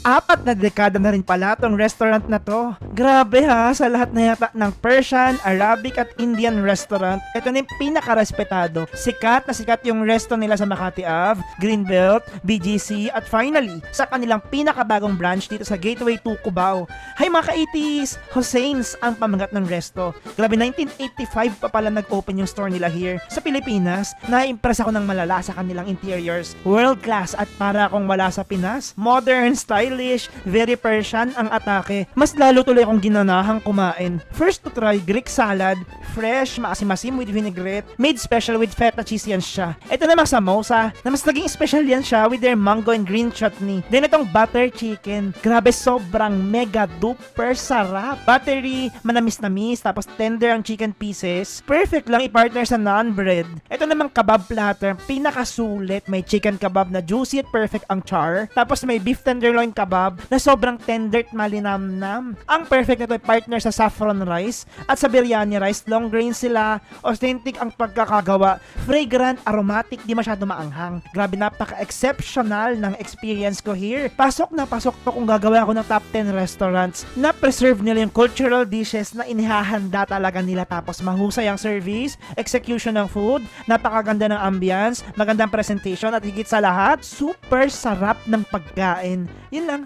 4 na dekada na rin pala tong restaurant na to. Grabe ha, sa lahat na yata ng Persian, Arabic at Indian restaurant, ito na yung pinaka-respetado. Sikat na sikat yung resto nila sa Makati Ave, Greenbelt, BGC, at finally, sa kanilang pinakabagong branch dito sa Gateway 2 Cubao. Hay mga ka-80s, Hosseins ang pamagat ng resto. Grabe, 1985 pa pala nag-open yung store nila here sa Pilipinas. Na-impress ako ng malala sa kanilang interiors. World class at para akong wala sa Pinas. Modern, stylish, very Persian ang atake. Mas lalo tuloy akong ginanahang kumain. First to try Greek salad, fresh, maasim-asim with vinaigrette, made special with feta cheese yan siya. Ito namang samosa, na mas naging special yan siya with their mango and green chutney. Then itong butter chicken, grabe sobrang mega duper sarap. Buttery, manamis-namis, tapos tender ang chicken pieces. Perfect lang i-partner sa naan bread. Ito namang kebab platter, pinakasulit. May chicken kebab na juicy at perfect ang char. Tapos may beef tenderloin kebab na sobrang tender at malinamnam. Ang perfect nito ay partner sa saffron rice at sa biryani rice. Long grain sila, authentic ang pagkakagawa, fragrant, aromatic, di masyado maanghang. Grabe, napaka-exceptional ng experience ko here. Pasok na pasok to kung gagawa ako ng top 10 restaurants na preserve nila yung cultural dishes na inihahanda talaga nila, tapos mahusay ang service, execution ng food, napakaganda ng ambience, magandang presentation at higit sa lahat, super sarap ng pagkain. Yun lang.